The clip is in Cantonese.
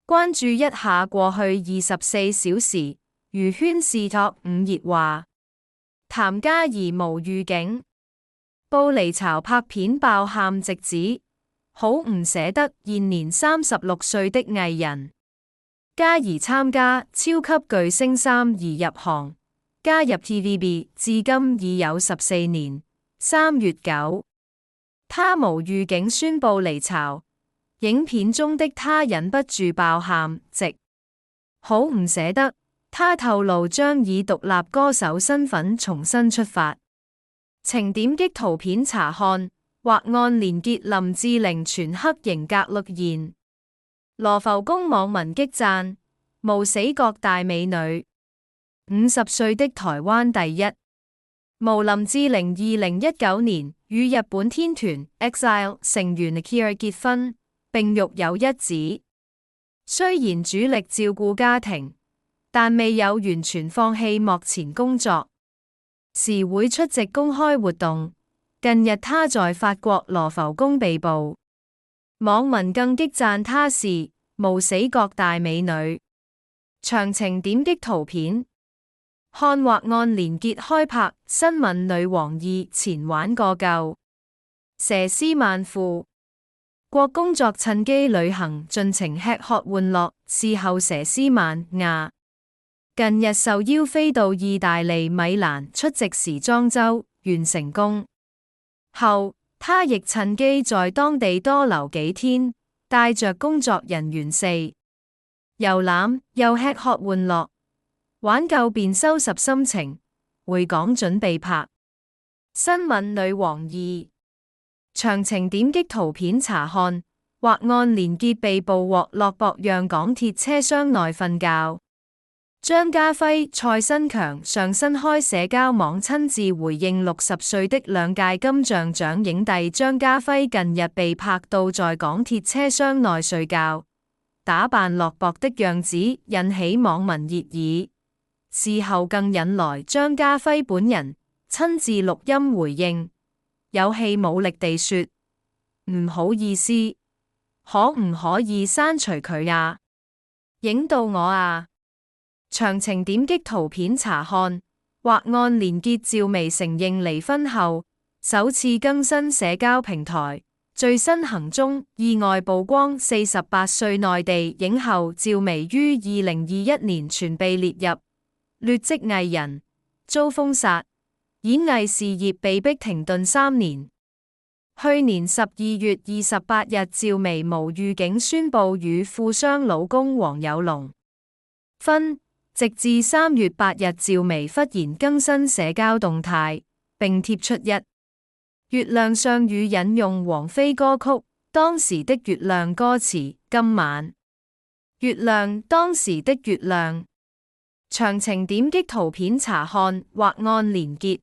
關注一下過去24小時娛圈視托5熱話。譚嘉儀無預警，布離巢拍片爆喊直指，好唔捨得現年36歲的藝人。嘉儀參加超級巨聲3而入行，加入 TVB 至今已有14年。3月9，她無預警宣布離巢。影片中的她忍不住爆喊，直好唔捨得。她透露將以獨立歌手身份重新出發。請點擊圖片查看，或按連結林志玲全黑型格律言。羅浮宮網民激讚，無死角大美女，50歲的台灣第一。無林志玲2019年與日本天團 EXILE 成員 Akira 結婚，並育有一子。雖然主力照顧家庭，但未有完全放棄幕前工作，時會出席公開活動。近日她在法國羅浮宮被捕，網民更激讚她是無死角大美女。詳情點擊圖片看或按連結開拍。新聞女王2前玩個夠，佘詩曼赴國工作，趁機旅行，盡情吃喝玩樂。事後佘詩曼近日受邀飛到意大利米蘭出席時裝週，完成功後，她亦趁機在當地多留幾天，帶着工作人員4遊覽，又吃喝玩樂，玩夠便收拾心情，回港準備拍新聞女王2。詳情點擊圖片查看，或按連結被捕獲落博讓港鐵車廂內瞓覺。張家輝、蔡新強上新開社交網親自回應60歲的兩屆金像獎影帝張家輝近日被拍到在港鐵車廂內睡覺，打扮落寞的樣子引起網民熱議。事後更引來張家輝本人親自錄音回應，有氣無力地說：唔好意思，可唔可以刪除佢呀？影到我啊！詳情點擊圖片查看，或按連結趙薇承認離婚後首次更新社交平台最新行蹤，意外曝光48歲內地影后趙薇於2021年全被列入劣跡藝人，遭封殺，演藝事業被迫停頓3年。去年12月28日，趙薇無預警宣布與富商老公黃有龍婚，直至3月8日，趙薇忽然更新社交動態，並貼出一月亮相語，引用王菲歌曲《當時的月亮》歌詞：今晚月亮，當時的月亮。詳情點擊圖片查看，或按連結。